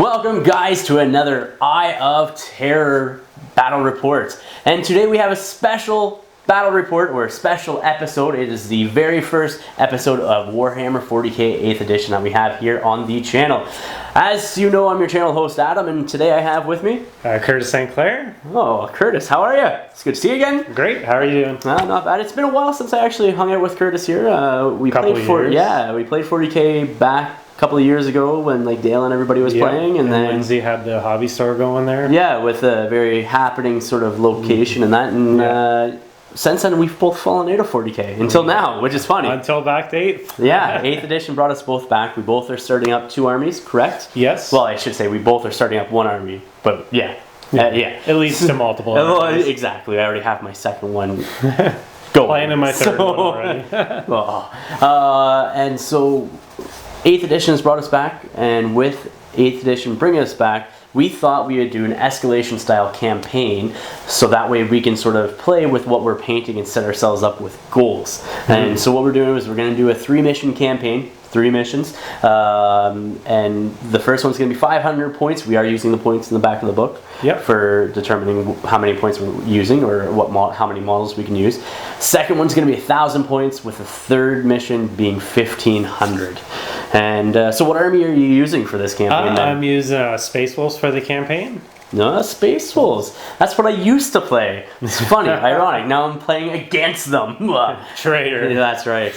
Welcome guys to another Eye of Terror battle report. And today we have a special battle report or a special episode. It is the very first episode of Warhammer 40k 8th edition that we have here on the channel. As you know, I'm your channel host Adam, and today I have with me Kurtis St. Clair. Oh, Kurtis, how are you? It's good to see you again. Great. How are you doing? Not bad. It's been a while since I actually hung out with Kurtis here. We Couple played of years. we played 40k back a couple of years ago when like Dale and everybody was playing, and then Lindsay had the hobby store going there. Yeah, with a very happening sort of location and that, and since then we've both fallen out of 40k until now, which is funny. Until back to 8th. Yeah, 8th edition brought us both back. We both are starting up 2 armies, correct? Yes. Well, I should say we both are starting up 1 army, but yeah. It leads to multiple. Well, exactly. I already have my second one. Go Planning my third one already. And so 8th edition has brought us back, and with 8th edition bringing us back, we thought we would do an escalation style campaign, so that way we can sort of play with what we're painting and set ourselves up with goals. And so what we're doing is we're going to do a 3-mission campaign, 3 missions, and the first one's going to be 500 points. We are using the points in the back of the book for determining how many points we're using or how many models we can use. Second one's going to be 1,000 points, with the third mission being 1,500. And so what army are you using for this campaign then? I'm using Space Wolves for the campaign. No, Space Wolves. That's what I used to play. It's funny, ironic. Now I'm playing against them. Traitor. Yeah, that's right.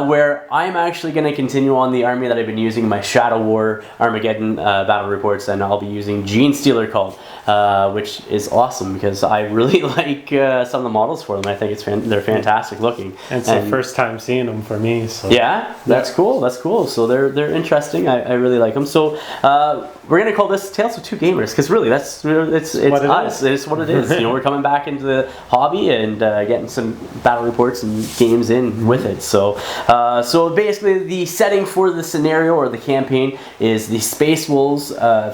Where I'm actually going to continue on the army that I've been using, my Shadow War Armageddon battle reports, and I'll be using Genestealer Cult, which is awesome because I really like some of the models for them. I think they're fantastic looking. And it's the first time seeing them for me. So. Yeah, that's cool. That's cool. So they're interesting. I really like them. So we're going to call this Tales of Two Gamers, because really it's us. It's what it is. You know, we're coming back into the hobby and getting some battle reports and games in with it. So basically the setting for the scenario or the campaign is the Space Wolves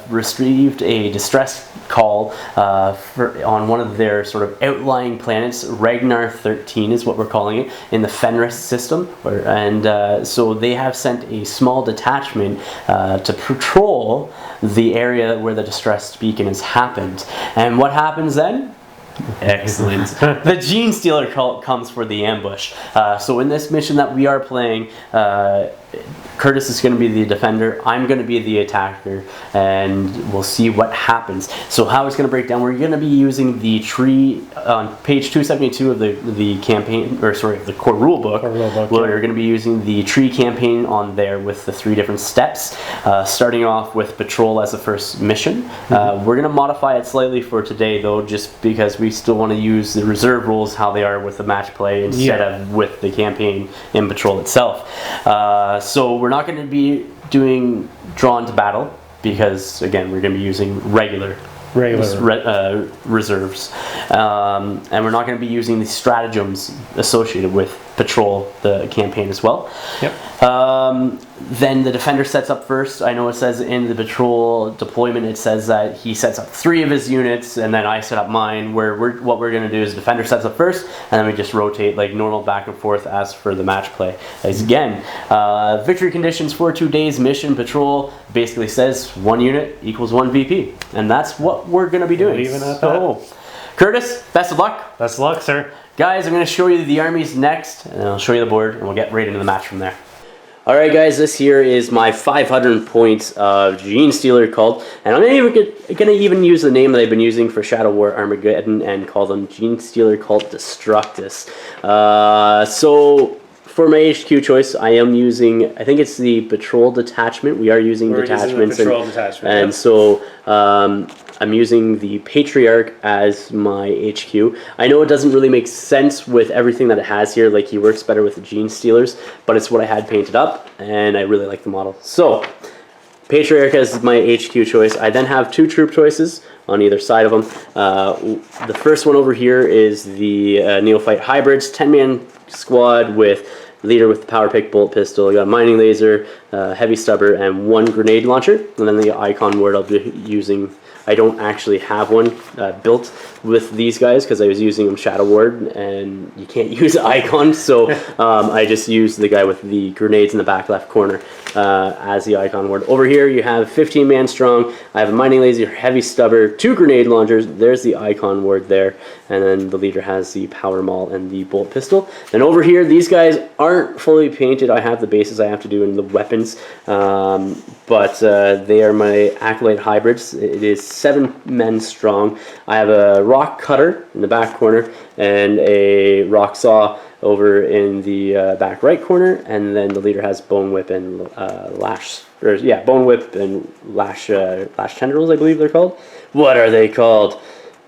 received a distress call on one of their sort of outlying planets. Ragnar 13 is what we're calling it in the Fenris system, and so they have sent a small detachment to patrol the area where the distress beacon has happened. And what happens then? Excellent. The Genestealer Cult comes for the ambush. So in this mission that we are playing, Kurtis is going to be the defender, I'm going to be the attacker, and we'll see what happens. So how it's going to break down, we're going to be using the tree on page 272 of the campaign, or sorry, the core rule book. We're going to be using the tree campaign on there with the 3 different steps, starting off with patrol as the first mission. We're going to modify it slightly for today though, just because we still want to use the reserve rules how they are with the match play instead of with the campaign in patrol itself. So we're not going to be doing drawn to battle, because again we're going to be using regular reserves, and we're not going to be using the stratagems associated with patrol the campaign as well. Then the defender sets up first. I know it says in the patrol deployment, it says that he sets up 3 of his units, and then I set up mine. What we're going to do is defender sets up first, and then we just rotate like normal back and forth as for the match play. As again, victory conditions for 2 days mission patrol basically says 1 unit equals 1 VP, and that's what we're going to be doing. Leaving at that. Kurtis, best of luck. Best of luck, sir. Guys, I'm going to show you the armies next, and I'll show you the board, and we'll get right into the match from there. Alright guys, this here is my 500 points of Genestealer Cult, and I'm going to even use the name that I've been using for Shadow War Armageddon and call them Genestealer Cult Destructus. So for my HQ choice, I am using, I think it's the Patrol Detachment. We are using detachments. And so I'm using the Patriarch as my HQ. I know it doesn't really make sense with everything that it has here, like he works better with the Genestealers, but it's what I had painted up, and I really like the model. So, Patriarch as my HQ choice. I then have 2 troop choices on either side of them. The first one over here is the Neophyte Hybrids, 10-man squad with leader with the power pick, bolt pistol. You got a mining laser, heavy stubber, and 1 grenade launcher. And then the icon word I'll be using. I don't actually have one built with these guys because I was using them Shadow Ward, and you can't use icons, so I just used the guy with the grenades in the back left corner as the icon word. Over here you have 15 man strong. I have a mining laser, heavy stubber, 2 grenade launchers. There's the icon word there, and then the leader has the power maul and the bolt pistol. Then over here, these guys aren't fully painted. I have the bases I have to do in the weapons, but they are my Acolyte hybrids. It is 7 men strong. I have a rock cutter in the back corner and a rock saw over in the back right corner, and then the leader has bone whip and bone whip and lash tendrils, I believe they're called. What are they called?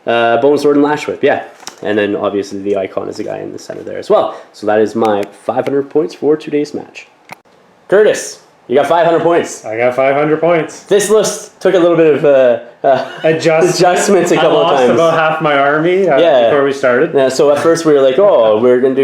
Bone sword and lash whip, yeah. And then obviously the icon is the guy in the center there as well. So that is my 500 points for today's match. Curtis, you got 500 points. I got 500 points. This list took a little bit of adjustments a couple of times. I lost about half my army before we started. Yeah, so at first we were like, oh, we were gonna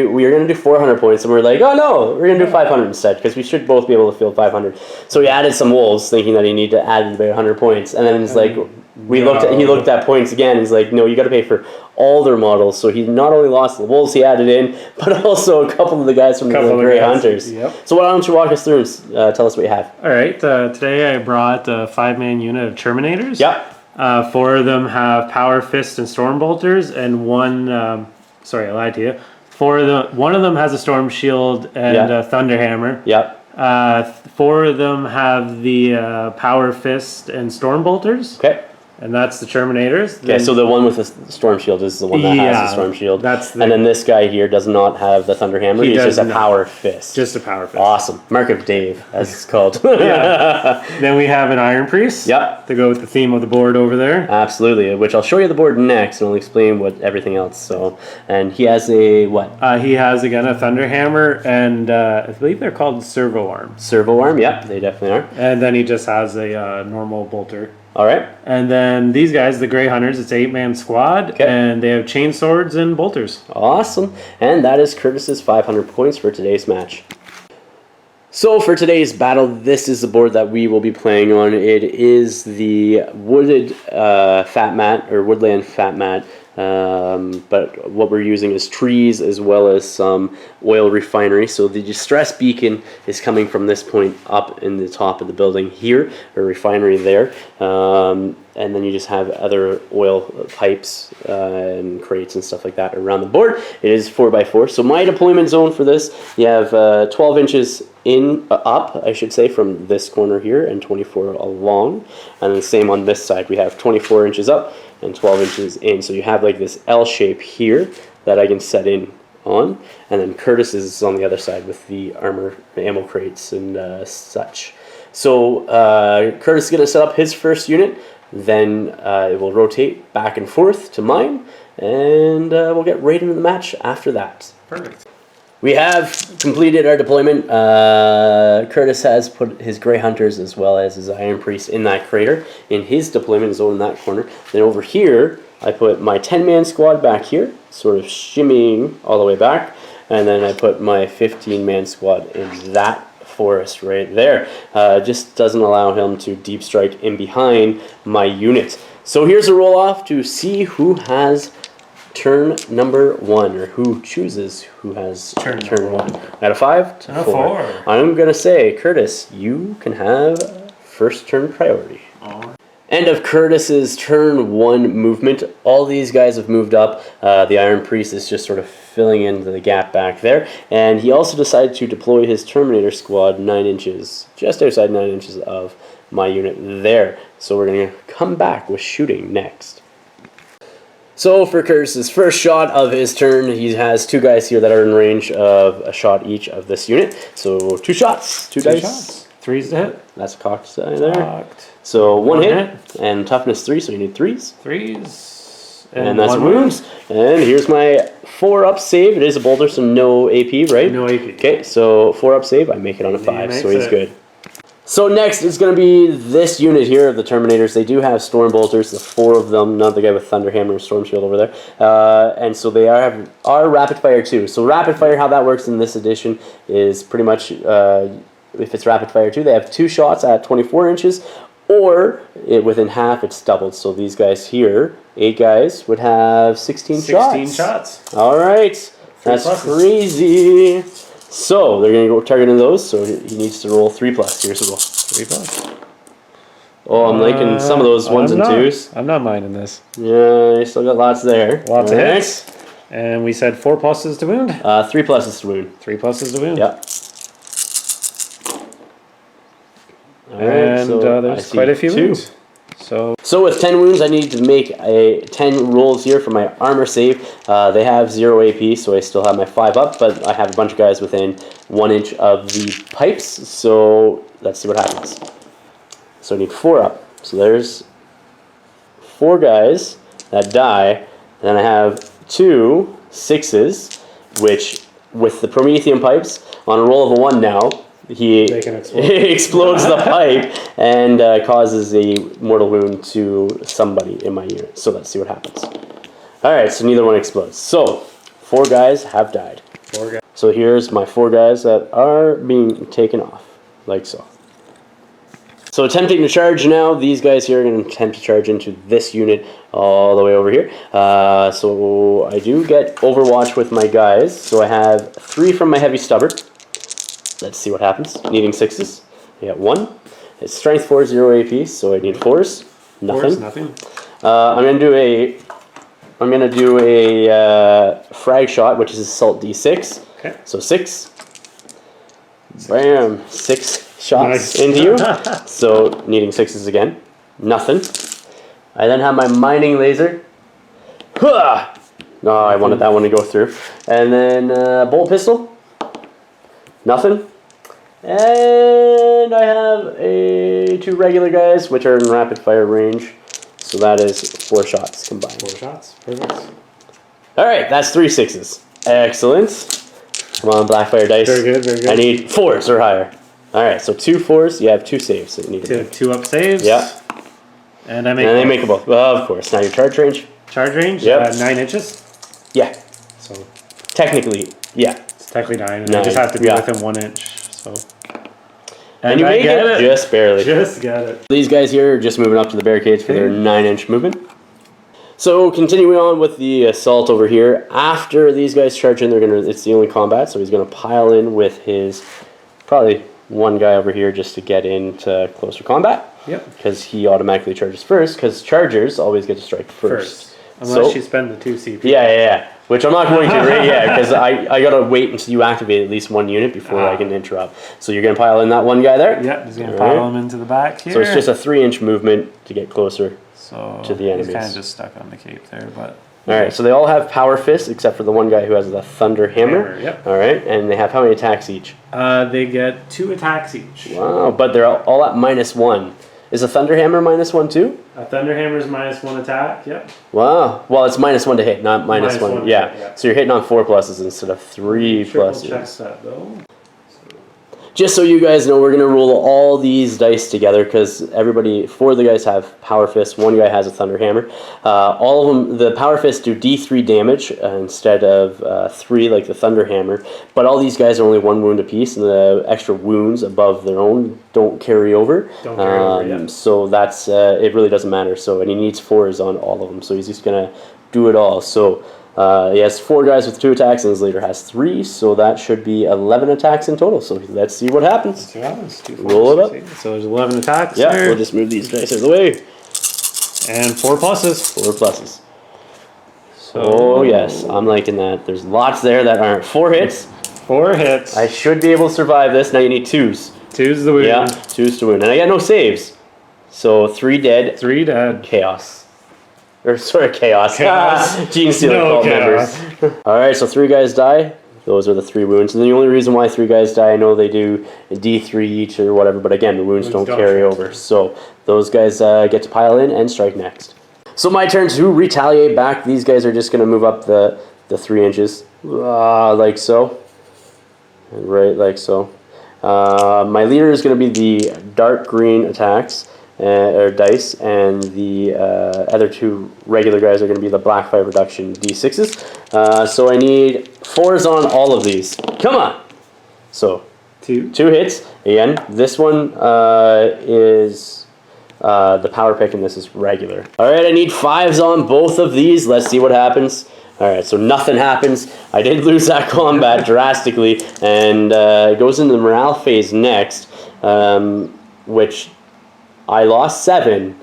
do 400 points, and we were like, oh no, we're gonna do 500 instead, because we should both be able to field 500. So we added some wolves, thinking that he needed to add about 100 points, and then it's like he looked at points again. He's like, no, you got to pay for all their models. So he not only lost the wolves he added in, but also a couple of the guys from the Grey Hunters. Yep. So why don't you walk us through and tell us what you have? All right. Today I brought a 5-man unit of Terminators. Yep. 4 of them have Power Fist and Storm Bolters, and one. Sorry, I lied to you. 1 of them has a Storm Shield and a Thunder Hammer. Yep. 4 of them have the Power Fist and Storm Bolters. Okay. And that's the Terminators. Okay, so the one with the Storm Shield is the one that has the Storm Shield. And then this guy here does not have the Thunder Hammer. He's just a Power Fist. Just a Power Fist. Awesome. Mark of Dave, as it's called. Then we have an Iron Priest. Yep. To go with the theme of the board over there. Absolutely, which I'll show you the board next, and I'll explain what everything else. So, and he has a what? He has, again, a Thunder Hammer, and I believe they're called Servo Arm. Servo Arm, yep, they definitely are. And then he just has a normal bolter. All right. And then these guys, the Grey Hunters, it's an 8-man squad, and they have chain swords and bolters. Awesome. And that is Curtis's 500 points for today's match. So for today's battle, this is the board that we will be playing on. It is the wooded fat mat, or woodland fat mat. But what we're using is trees as well as some oil refinery. So the distress beacon is coming from this point up in the top of the building here, or refinery there. And then you just have other oil pipes and crates and stuff like that around the board. It is 4x4. So my deployment zone for this, you have 12 inches up, I should say, from this corner here, and 24 along. And the same on this side. We have 24 inches up and 12 inches in. So you have like this L shape here that I can set in on. And then Curtis is on the other side with the armor, ammo crates and such. So Curtis is going to set up his first unit. Then it will rotate back and forth to mine, and we'll get right into the match after that. Perfect. We have completed our deployment. Curtis has put his Grey Hunters as well as his Iron Priest in that crater, in his deployment zone in that corner. Then over here, I put my 10-man squad back here, sort of shimmying all the way back, and then I put my 15-man squad in that forest right there. Just doesn't allow him to deep strike in behind my unit. So here's a roll off to see who has turn number 1, or who chooses who has turn 1. Out of 5 to 4. I'm gonna say, Curtis, you can have first turn priority. End of Curtis's turn 1 movement. All these guys have moved up. The Iron Priest is just sort of filling in the gap back there. And he also decided to deploy his Terminator squad 9 inches, just outside 9 inches of my unit there. So we're going to come back with shooting next. So for Curtis's first shot of his turn, he has 2 guys here that are in range of a shot each of this unit. So 2 shots, 2 dice. Shots. 3s to hit. That's a cocked side there. Cocked. So 1 hit, and toughness 3, so you need 3s. 3s. And that's wounds. And here's my 4-up save. It is a bolter, so no AP, right? No AP. Okay, so 4-up save. I make it on a 5, so he's good. So next is going to be this unit here of the Terminators. They do have Storm Bolters, the 4 of them, not the guy with Thunder Hammer and Storm Shield over there. And so they are Rapid Fire too. So Rapid Fire, how that works in this edition is pretty much, if it's Rapid Fire 2, they have 2 shots at 24 inches, or within half it's doubled. So these guys here, 8 guys, would have 16 shots. 16 shots. All right. That's crazy. So they're going to go targeting those. So he needs to roll 3+. Here's the roll. 3+. Oh, I'm liking some of those 1s and 2s. I'm not minding this. Yeah, you still got lots there. Lots of hits. And we said 4 pluses to wound? 3 pluses to wound. 3 pluses to wound. Yep. And so there's quite a few wounds. So with 10 wounds, I need to make 10 rolls here for my armor save. They have 0 AP, so I still have my 5 up, but I have a bunch of guys within 1 inch of the pipes, so let's see what happens. So I need 4 up. So there's 4 guys that die, and then I have 2 6s, which with the Promethean pipes, on a roll of a 1 now, he explodes the pipe and causes a mortal wound to somebody in my unit. So let's see what happens. Alright, so neither one explodes. So, 4 guys have died. 4 guys. So here's my 4 guys that are being taken off, like so. So attempting to charge now, these guys here are going to attempt to charge into this unit all the way over here. So I do get Overwatch with my guys. So I have 3 from my Heavy Stubber. Let's see what happens. Needing 6s. I got 1. It's Strength 4, 0 AP, so I need 4s. Nothing. 4s, nothing. I'm gonna do a frag shot, which is Assault D6. Okay. So 6. Bam! 6 shots into you. So needing 6s again. Nothing. I then have my Mining Laser. Huh! No, I wanted that one to go through. And then Bolt Pistol. Nothing. And I have 2 regular guys, which are in rapid fire range. So that is 4 shots combined. 4 shots. Perfect. Alright, that's 3 6s. Excellent. Come on, Blackfyre dice. Very good, very good. I need 4s or higher. Alright, so 2 4s. You have 2 saves that you need to make. 2 up saves. Yeah. And I make they make a both. Well, of course. Now your charge range. Charge range? Yep. 9 inches? Yeah. So technically, yeah. It's technically 9. And I just have to be within 1 inch. So. And you make it just barely. Just got it. These guys here are just moving up to the barricades for their 9-inch movement. So continuing on with the assault over here. After these guys charge in, it's the only combat, so he's gonna pile in with his probably 1 guy over here just to get into closer combat. Yep. Because he automatically charges first, because chargers always get to strike first. Unless you spend the 2 CP. Yeah. Which I'm not going to right yet, because I gotta wait until you activate at least 1 unit before I can interrupt. So you're gonna pile in that 1 guy there? Yep, he's gonna pile him into the back here. So it's just a 3-inch movement to get closer to the enemies. He's kind of just stuck on the cape there, but... Alright, so they all have Power Fist, except for the 1 guy who has the Thunder Hammer. Yep. Alright, and they have how many attacks each? They get 2 attacks each. Wow, but they're all at -1. Is a Thunder Hammer -1 too? A Thunder Hammer is -1 attack, yep. Wow. Well, it's -1 to hit, not -1. Yeah. So you're hitting on 4 pluses instead of 3 pluses. Check that though. Just so you guys know, we're going to roll all these dice together because 4 of the guys have Power Fist, 1 guy has a Thunder Hammer. All of them, the Power Fist do D3 damage instead of 3 like the Thunder Hammer, but all these guys are only 1 wound apiece, and the extra wounds above their own don't carry over. So that's, it really doesn't matter. So, and he needs 4s on all of them, so he's just going to do it all. So he has 4 guys with 2 attacks, and his leader has 3, so that should be 11 attacks in total. So let's see what happens. Let's see what happens. Roll it up. So there's 11 attacks. Yeah, we'll just move these dice out of the way. And 4 pluses. 4 pluses. So yes, I'm liking that. There's lots there that aren't. 4 hits. 4 hits. I should be able to survive this. Now you need 2s. 2's the wound. Yeah, 2's to wound. And I got no saves. So 3 dead. 3 dead. Chaos. Or sort of chaos. Genestealer Cult chaos. members. Alright, so 3 guys die. Those are the 3 wounds. And the only reason why 3 guys die, I know they do a D3 each or whatever, but again, the wounds don't carry over. So those guys get to pile in and strike next. So my turn to retaliate back. These guys are just going to move up the 3 inches. Like so. And right like so. My leader is going to be the dark green attacks or dice, and the other two regular guys are going to be the Blackfyre Production D6s. So I need 4s on all of these. Come on! So, two hits. Again, this one is the power pick, and this is regular. Alright, I need 5s on both of these. Let's see what happens. Alright, so nothing happens. I did lose that combat drastically, and it goes into the morale phase next, which I lost 7.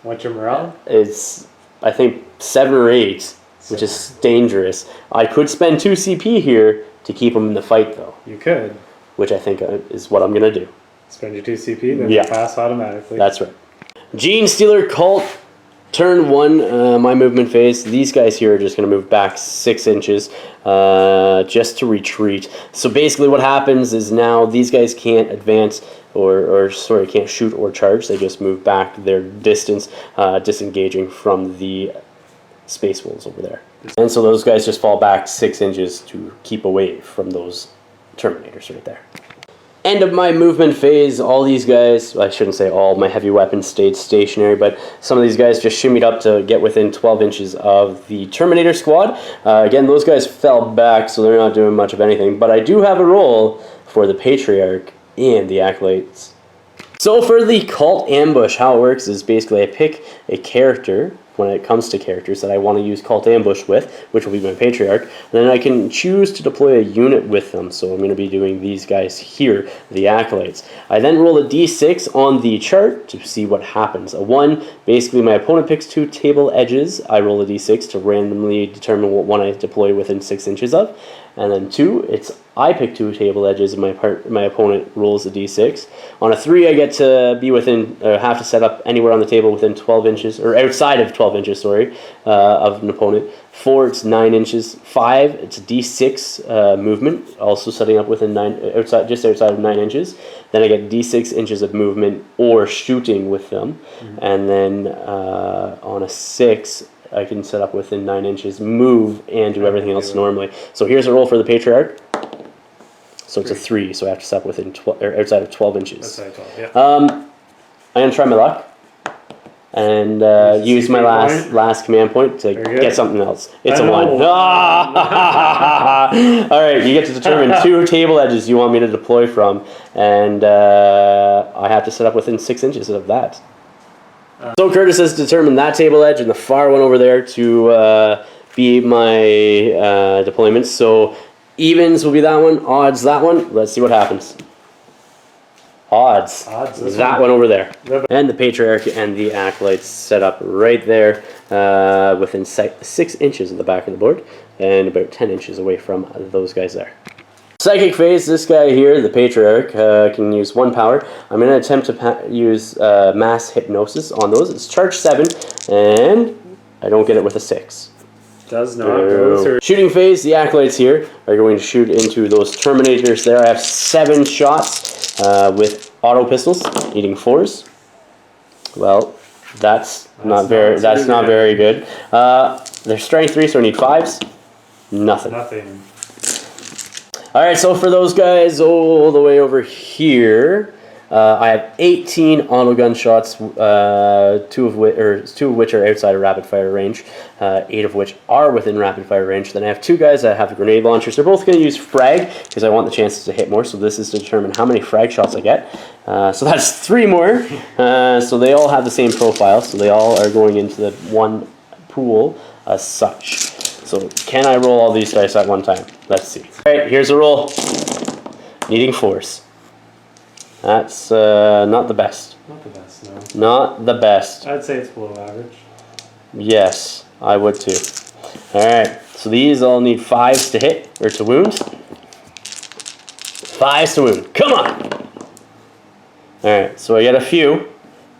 What's your morale? It's, I think, 7 or 8, which is dangerous. I could spend 2 CP here to keep him in the fight, though. You could. Which I think is what I'm going to do. Spend your 2 CP, then you pass automatically. That's right. Genestealer Cult, turn 1, my movement phase. These guys here are just going to move back 6 inches just to retreat. So basically what happens is now these guys can't advance or can't shoot or charge. They just move back their distance, disengaging from the space wolves over there. And so those guys just fall back 6 inches to keep away from those Terminators right there. End of my movement phase, all these guys, well, I shouldn't say all, my heavy weapons stayed stationary, but some of these guys just shimmied up to get within 12 inches of the Terminator squad. Again, those guys fell back, so they're not doing much of anything, but I do have a role for the Patriarch and the Acolytes. So for the Cult Ambush, how it works is basically I pick a character when it comes to characters that I want to use Cult Ambush with, which will be my Patriarch, and then I can choose to deploy a unit with them. So I'm going to be doing these guys here, the Acolytes. I then roll a d6 on the chart to see what happens. A 1, basically my opponent picks 2 table edges. I roll a d6 to randomly determine what one I deploy within 6 inches of. And then 2, it's I pick 2 table edges and my opponent rolls a d6. On a 3, I get to be within, have to set up anywhere on the table within 12 inches, or outside of 12 inches, sorry, of an opponent. 4, it's 9 inches. 5, it's a d6 movement, also setting up within just outside of 9 inches. Then I get d6 inches of movement or shooting with them. And then on a 6, I can set up within 9 inches, move, and do everything else normally. So here's a roll for the Patriarch. So it's a 3, so I have to set up within outside of 12 inches. Outside 12, yeah. I'm going to try my luck and use my last command point to get something else. It's a 1. Alright, you get to determine 2 table edges you want me to deploy from, and I have to set up within 6 inches of that. So Kurtis has determined that table edge and the far one over there to be my deployments. So evens will be that one, odds that one. Let's see what happens. Odds that one over there. And the Patriarch and the Acolytes set up right there within 6 inches of the back of the board and about 10 inches away from those guys there. Psychic phase, this guy here, the Patriarch, can use 1 power. I'm going to attempt to use mass hypnosis on those. It's charge 7, and I don't get it with a 6. Does not go through. Shooting phase, the Acolytes here are going to shoot into those Terminators there. I have 7 shots with auto pistols, needing 4s. Well, that's not very good. They're strength 3, so I need 5s. Nothing. Alright, so for those guys all the way over here, I have 18 auto gun shots, 2 of which are outside of rapid fire range, 8 of which are within rapid fire range. Then I have 2 guys that have grenade launchers. They're both going to use frag because I want the chances to hit more, so this is to determine how many frag shots I get. So that's 3 more. So they all have the same profile, so they all are going into the one pool as such. So can I roll all these dice at one time? Let's see. Alright, here's a roll. Needing 4s. That's not the best. Not the best, no. Not the best. I'd say it's below average. Yes, I would too. Alright, so these all need 5s to hit, or to wound. 5s to wound. Come on! Alright, so I get a few.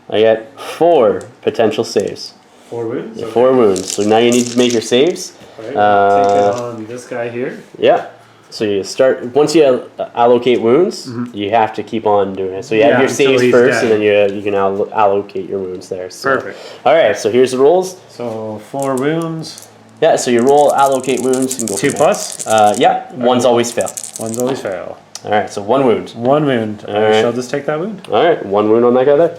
I get 4 potential saves. 4 wounds? Okay. 4 wounds. So now you need to make your saves. Alright, take it on this guy here. Yeah. So you start, once you allocate wounds, you have to keep on doing it. So you have your saves first, and then you can allocate your wounds there. So. Perfect. Alright, so here's the rolls. So 4 wounds. Yeah, so you roll, allocate wounds, and go 2 plus? Yeah, one's always fail. One's always fail. Alright, so 1 wound. 1 wound. I shall just take that wound. Alright, 1 wound on that guy there.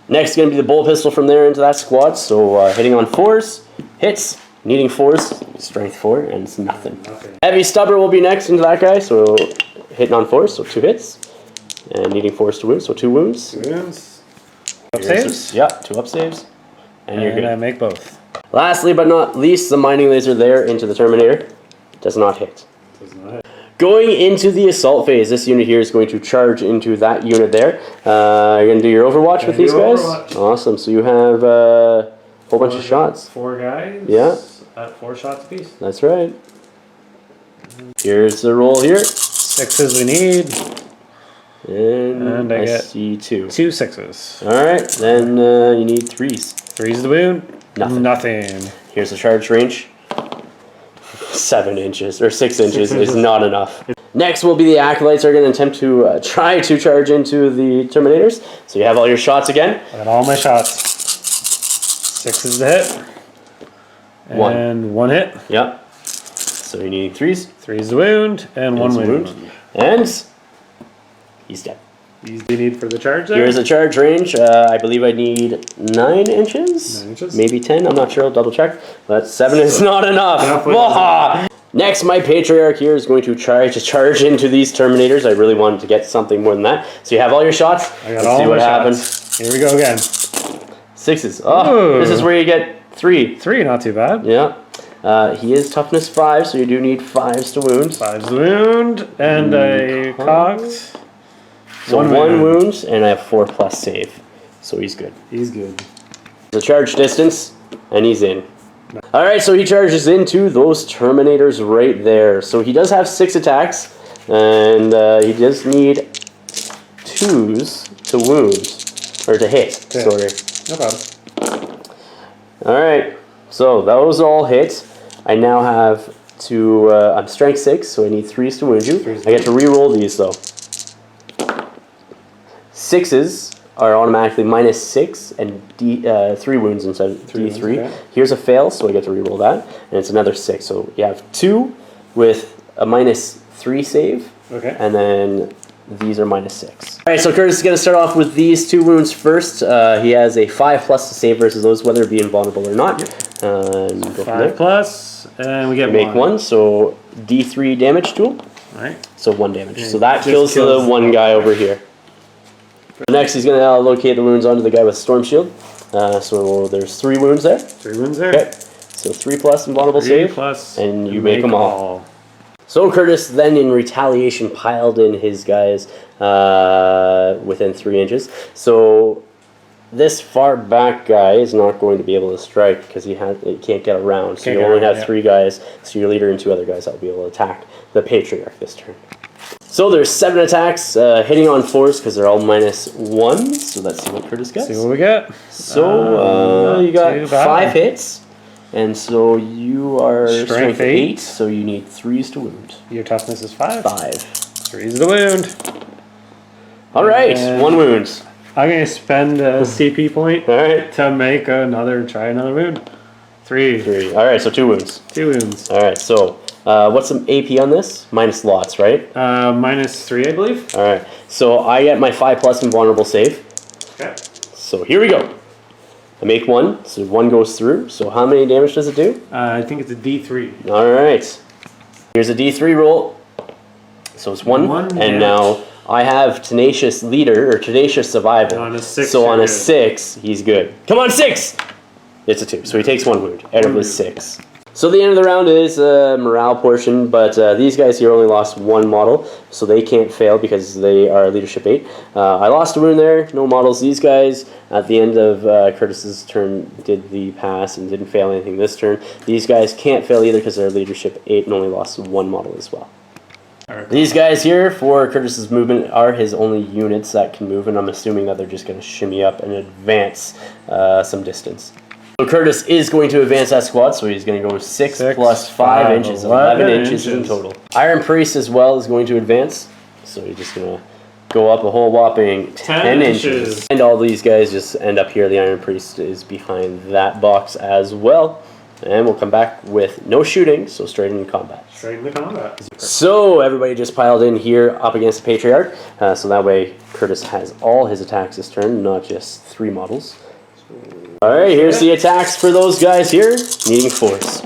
Next is going to be the bolt pistol from there into that squad. So hitting on 4s, hits, needing 4s, strength 4, and it's nothing. Heavy stubber will be next into that guy. So hitting on 4s, so 2 hits. And needing 4s to wound, so 2 wounds. 2 wounds. Up saves? Yeah, 2 up saves. And you're good. I make both. Lastly but not least, the mining laser there into the Terminator. Does not hit. Does not hit. Going into the assault phase, this unit here is going to charge into that unit there. You're going to do your Overwatch with these guys? Overwatch. Awesome. So you have a whole bunch of shots. 4 guys. Yeah. At 4 shots apiece. That's right. Here's the roll here. 6s we need. And I get see 2. 2 6s. Alright, then you need 3s. 3's the wound. Nothing. Here's the charge range. 7 inches or 6 inches is not enough. Next will be the Acolytes are going to attempt to try to charge into the Terminators. So you have all your shots again. I got all my shots. 6 is the hit. And 1 hit. Yep. So you need 3s. 3's the wound and 1 wound. And he's dead. These do you need for the charge there? Here's a charge range. I believe I need 9 inches. 9 inches? Maybe 10. I'm not sure. I'll double check. But 7 is not enough. Next, my Patriarch here is going to try to charge into these Terminators. I really wanted to get something more than that. So you have all your shots. I got all my shots. Here we go again. 6s. Oh, this is where you get 3. 3, not too bad. Yeah. He is toughness 5, so you do need 5s to wound. 5's the wound, and I cocked. So 1 wound, and I have 4+ save. So he's good. He's good. The charge distance, and he's in. Alright, so he charges into those Terminators right there. So he does have 6 attacks, and he does need 2s to wound, or to hit, sorry. No problem. Alright, so those all hit. I now have to, I'm strength 6, so I need 3s to wound you. I get to re-roll these though. 6s are automatically -6 and 3 wounds instead of D3. Okay. Here's a fail, so I get to re-roll that, and it's another 6. So you have 2 with a -3 save, and then these are -6. All right, so Kurtis is going to start off with these 2 wounds first. He has a 5+ to save versus those, whether it be invulnerable or not. And go 5+, and we get make 1, so D3 damage to him. Right. So 1 damage. So that kills the 1 guy over here. Next, he's going to allocate the wounds onto the guy with Storm Shield. So there's 3 wounds there. 3 wounds there. Okay. So 3+ invulnerable save, and you make them all. So Kurtis then, in retaliation, piled in his guys within 3 inches. So this far back guy is not going to be able to strike because he can't get around. So you only have 3 guys. So your leader and 2 other guys that will be able to attack the Patriarch this turn. So there's 7 attacks, hitting on 4s because they're all -1. So let's see what Kurtis gets. See what we get. So you got 5 hits, and so you are strength 8. So you need 3s to wound. Your toughness is 5. 3's the wound. All right, 1 wound. I'm gonna spend a CP point to make try another wound. 3. All right, so 2 wounds. 2 wounds. All right, so. What's some AP on this? Minus lots, right? -3, I believe. All right. So I get my 5+ invulnerable save. Okay. So here we go. I make 1, so 1 goes through. So how many damage does it do? I think it's a D3. All right. Here's a D3 roll. So it's 1, and now I have Tenacious Leader, or Tenacious Survival. On a 6. So on a 6, he's good. Come on, 6! It's a 2, so he takes 1 wound out of his 6. So the end of the round is a morale portion, but these guys here only lost 1 model, so they can't fail because they are leadership 8. I lost a wound there, no models. These guys, at the end of Kurtis's turn, did the pass and didn't fail anything this turn. These guys can't fail either because they're leadership 8 and only lost 1 model as well. These guys here, for Kurtis's movement, are his only units that can move, and I'm assuming that they're just going to shimmy up and advance some distance. So Kurtis is going to advance that squad, so he's going to go 6 plus 5 inches, 11 inches in total. Iron Priest as well is going to advance, so he's just going to go up a whole whopping 10 inches. And all these guys just end up here. The Iron Priest is behind that box as well. And we'll come back with no shooting, so straight into combat. Straight into combat. So everybody just piled in here up against the Patriarch. So that way Kurtis has all his attacks this turn, not just 3 models. Alright, here's the attacks for those guys here. Needing force.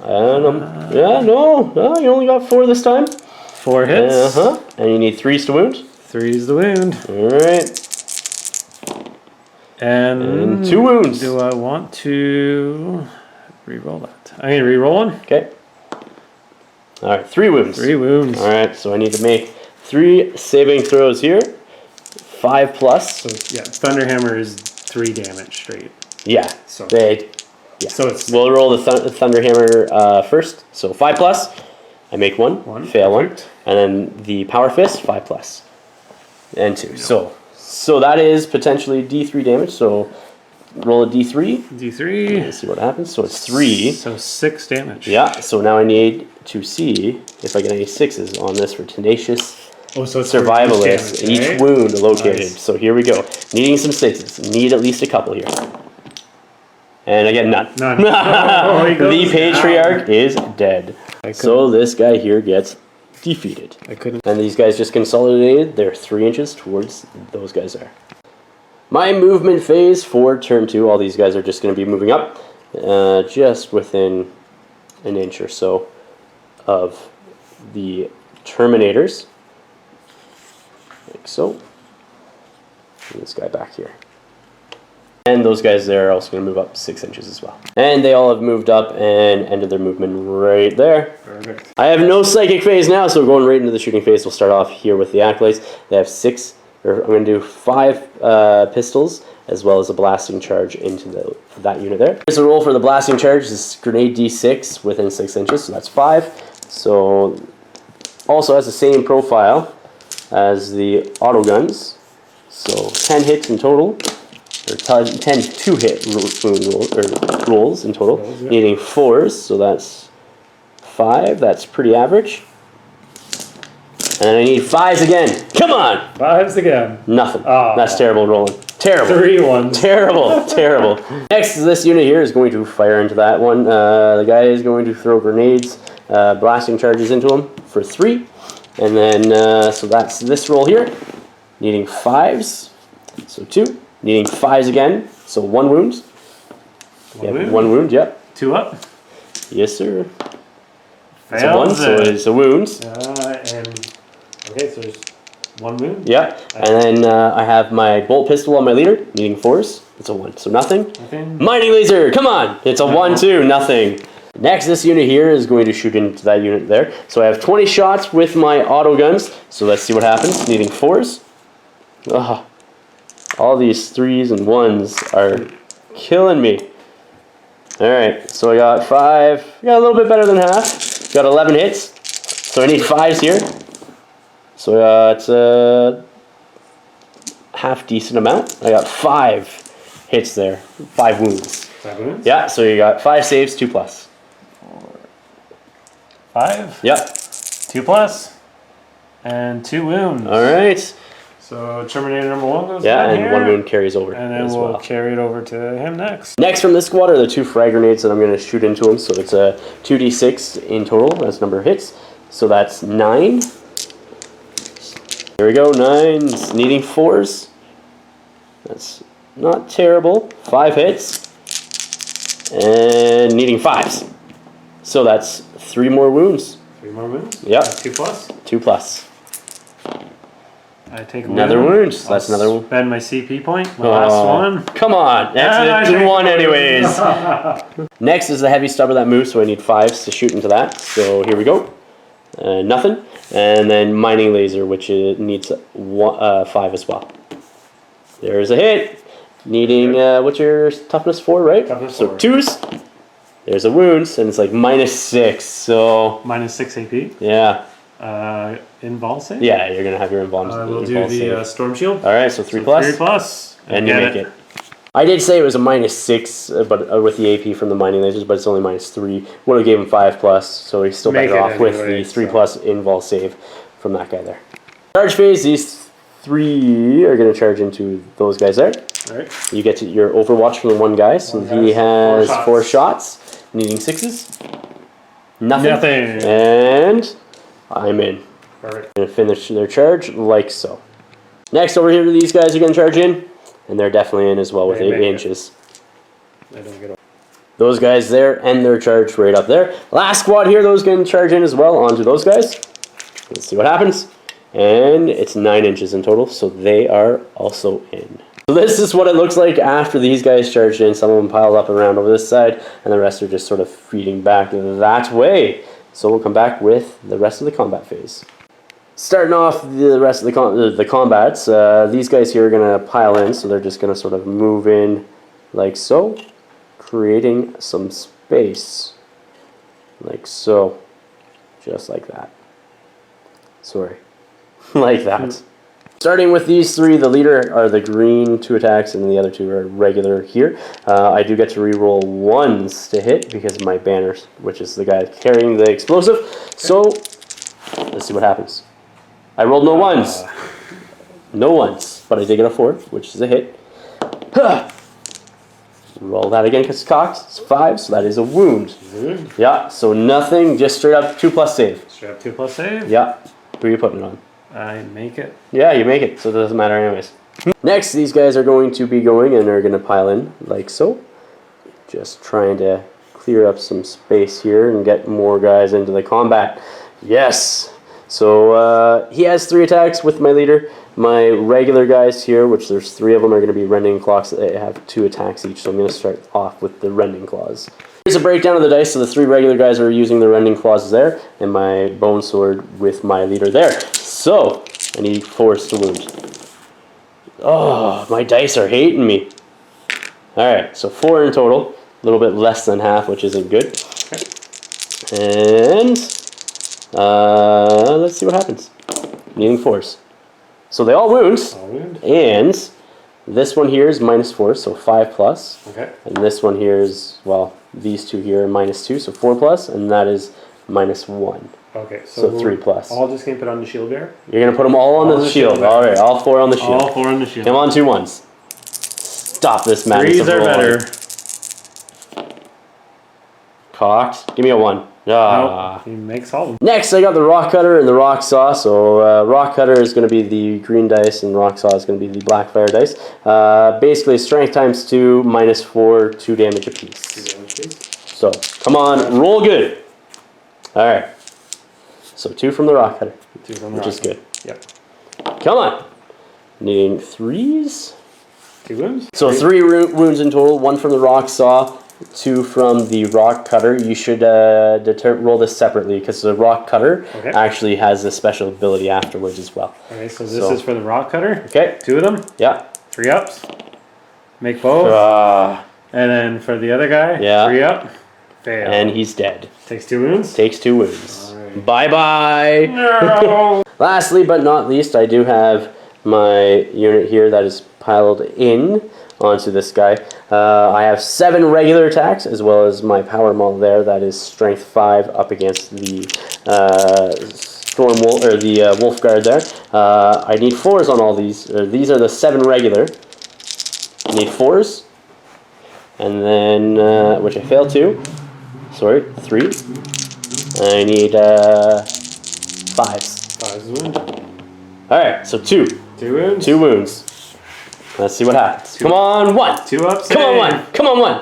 Yeah, no, you only got 4 this time. 4 hits. And you need 3s to wound. 3's the wound. Alright. And 2 wounds. Do I want to re-roll that? I'm going to re-roll one. Okay. Alright, 3 wounds. 3 wounds. Alright, so I need to make 3 saving throws here. 5 plus. So, yeah, Thunderhammer is 3 damage straight. Yeah. So, yeah. So it's... We'll roll the Thunderhammer first. So 5 plus. I make 1. Fail perfect. 1. And then the Power Fist, 5 plus. And 2. No. So that is potentially D3 damage. So roll a D3. D3. Let's see what happens. So it's 3. So 6 damage. Yeah. So now I need to see if I get any 6s on this for tenacious survivalist. Each wound located. Nice. So here we go. Needing some 6s. Need at least a couple here. And I get none. None. The Patriarch is dead. So this guy here gets defeated. I couldn't. And these guys just consolidated. They're 3 inches towards those guys there. My movement phase for turn 2. All these guys are just going to be moving up. Just within an inch or so of the Terminators. Like so. And this guy back here. And those guys there are also going to move up 6 inches as well. And they all have moved up and ended their movement right there. Perfect. I have no psychic phase now, so going right into the shooting phase. We'll start off here with the acolytes. They have 6, or I'm going to do 5 pistols, as well as a blasting charge into that unit there. Here's the roll for the blasting charge. This is grenade D6 within 6 inches, so that's 5. So also has the same profile as the auto guns. So 10 hits in total. Or 10 2-hit wound rolls in total, needing 4s, so that's 5. That's pretty average. And I need 5s again. Come on! 5s again. Nothing. Oh. That's terrible rolling. Terrible. 3 ones. Terrible. Terrible. Next, this unit here is going to fire into that one. The guy is going to throw grenades, blasting charges into him for 3. And then, so that's this roll here, needing 5s, so 2. Needing 5s again, so 1 wound. 1 wound, yep. 2 up. Yes, sir. Fails. So 1, so it's a wound. Okay, so there's 1 wound. Yeah, and then I have my bolt pistol on my leader, needing 4s. It's a 1, so nothing. Mighty laser, come on! It's a 1, 2, nothing. Next, this unit here is going to shoot into that unit there. So I have 20 shots with my auto guns. So let's see what happens. Needing 4s. Ugh. All these 3s and 1s are killing me. Alright, so I got 5. Got a little bit better than half. Got 11 hits. So I need 5s here. So I got a half decent amount. I got 5 hits there. 5 wounds. 5 wounds? Yeah, so you got 5 saves, 2 plus. 5? Yep. 2 plus. And 2 wounds. Alright. So Terminator number 1 goes yeah, down and here. 1 wound carries over. And then we'll carry it over to him next. Next from this squad are the 2 frag grenades that I'm going to shoot into him. So it's a 2d6 in total. That's number of hits. So that's 9. Here we go, 9s. Needing 4s. That's not terrible. 5 hits. And needing 5s. So that's 3 more wounds. 3 more wounds? Yep. 2 plus? 2 plus. I take another wound. So that's another one. Spend my CP point. My last one. Come on. That's it. 1 anyways. Next is the heavy stubber that moves, so I need 5s to shoot into that. So here we go. Nothing. And then mining laser, which needs 5 as well. There's a hit. Needing, what's your toughness 4, right? Toughness so 4. 2s. There's a wound, and it's like -6. So minus 6 AP. Yeah. Invuln save? Yeah, you're going to have your invuln we'll do the storm shield. Alright, so 3 plus. 3 plus. And you make it. I did say it was a -6 but with the AP from the mining lasers, but it's only -3. Would have gave him 5 plus, so he's still better off with the 3 plus invul save from that guy there. Charge phase, these 3 are going to charge into those guys there. All right. You get your Overwatch from the one guy, so he has 4 shots, needing 6s. Nothing. And I'm in. Perfect. Going to finish their charge like so. Next, over here, these guys are going to charge in, and they're definitely in as well with 8 inches. I don't get it. Those guys there end their charge right up there. Last squad here, those going to charge in as well onto those guys. Let's see what happens. And it's 9 inches in total, so they are also in. So this is what it looks like after these guys charged in. Some of them piled up around over this side, and the rest are just sort of feeding back that way. So we'll come back with the rest of the combat phase. Starting off the rest of the combats, these guys here are going to pile in, so they're just going to sort of move in like so, creating some space. Like so. Just like that. Sorry. Like that. Starting with these 3, the leader are the green 2 attacks, and the other 2 are regular here. I do get to reroll 1s to hit because of my banner, which is the guy carrying the explosive. So, let's see what happens. I rolled no 1s. No 1s, but I did get a 4, which is a hit. Roll that again because it's cocked. It's 5, so that is a wound. Yeah, so nothing, just straight up 2+ save. Straight up 2+ save? Yeah. Who are you putting it on? I make it. Yeah, you make it, so it doesn't matter anyways. Next, these guys are going to be going and are going to pile in like so. Just trying to clear up some space here and get more guys into the combat. Yes! So he has 3 attacks with my leader. My regular guys here, which there's 3 of them, are going to be Rending Claws. They have 2 attacks each, so I'm going to start off with the Rending Claws. Here's a breakdown of the dice. So the 3 regular guys are using the Rending Claws there, and my Bone Sword with my leader there. So, I need 4s to wound. Oh, my dice are hating me. Alright, so 4 in total. A little bit less than half, which isn't good. And let's see what happens. Needing 4s. So they all wound. And this one here is -4, so 5+. Okay. And this one here is, well, these 2 here are -2, so 4+, and that is -1. Okay, so 3+. All just gonna put on the shield bearer? You're going to put them all on the shield. Alright, all 4 on the shield. All 4 on the shield. Come on, 2 1s. Stop this madness. 3s are better. Cocked. Give me a 1. Nope, he makes all of them. Next, I got the Rock Cutter and the Rock Saw. So Rock Cutter is going to be the green dice, and Rock Saw is going to be the Blackfyre dice. Basically, strength times 2, -4, 2 damage apiece. 2 damage apiece. So, come on, roll good. Alright. So 2 from the Rock Cutter, 2 from the which rock is good. Yep. Come on. Needing 3s. 2 wounds? So 3 wounds in total, 1 from the Rock Saw, 2 from the Rock Cutter. You should roll this separately because the Rock Cutter actually has a special ability afterwards as well. Okay, so this is for the Rock Cutter. Okay. 2 of them. Yeah. 3 ups. Make both. And then for the other guy, 3 up. Fail. And he's dead. Takes 2 wounds. Takes 2 wounds. Right. Bye-bye. No. Lastly, but not least, I do have my unit here that is piled in onto this guy. I have 7 regular attacks as well as my power model there that is strength 5 up against the storm wolf or the wolf guard there. I need 4s on all these. These are the 7 regular. I need 4s, and then which I failed to. Sorry, 3. I need 5s. 5's wound. All right, so 2. 2 wounds. 2 wounds. Let's see what happens. Come on, 1. 2 ups. Come on, 1. Come on, 1.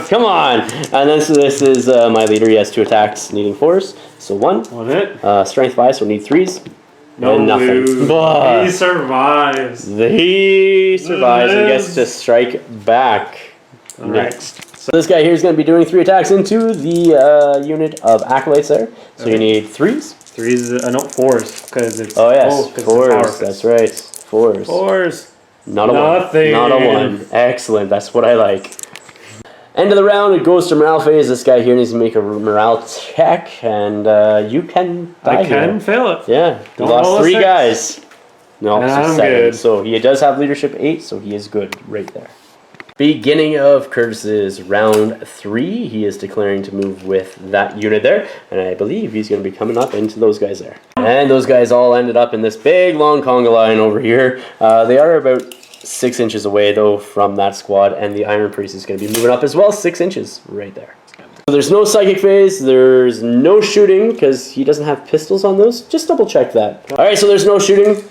Come on. And then so this is my leader. He has 2 attacks, needing 4s. So 1. 1 hit. Strength 5, so need 3s. No, and nothing. He survives. He survives and gets to strike back next. So this guy here is going to be doing 3 attacks into the unit of acolytes there. So you need 3s. 3s, no, 4s, because it's 4s. That's right, 4s. 4s. Not a Nothing. 1. Not a 1. Excellent. That's what I like. End of the round, it goes to morale phase. This guy here needs to make a morale check, and you can die I can fail it. Yeah. He Don't lost roll a 3 6. guys. No, And so I'm 7. good. So he does have leadership 8, so he is good right there. Beginning of Kurtis's round 3. He is declaring to move with that unit there. And I believe he's going to be coming up into those guys there. And those guys all ended up in this big long conga line over here. They are about 6 inches away though from that squad. And the Iron Priest is going to be moving up as well, 6 inches right there. So there's no psychic phase, there's no shooting because he doesn't have pistols on those. Just double check that. Alright, so there's no shooting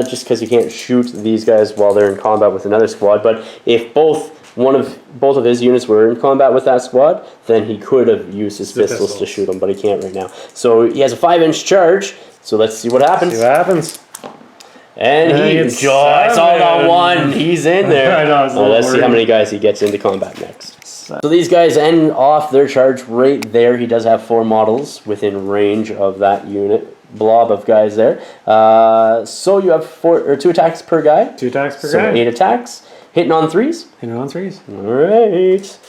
just because you can't shoot these guys while they're in combat with another squad. But if both of his units were in combat with that squad, then he could have used his pistols to shoot them, but he can't right now. So he has a 5-inch charge, so let's see what happens. See what happens. And it's all on one. He's in there. I know, let's see how many guys he gets into combat next. So these guys end off their charge right there. He does have 4 models within range of that unit blob of guys there. So you have 2 attacks per guy. 2 attacks per guy. So 8 attacks. Hitting on 3s. Hitting on 3s. All right.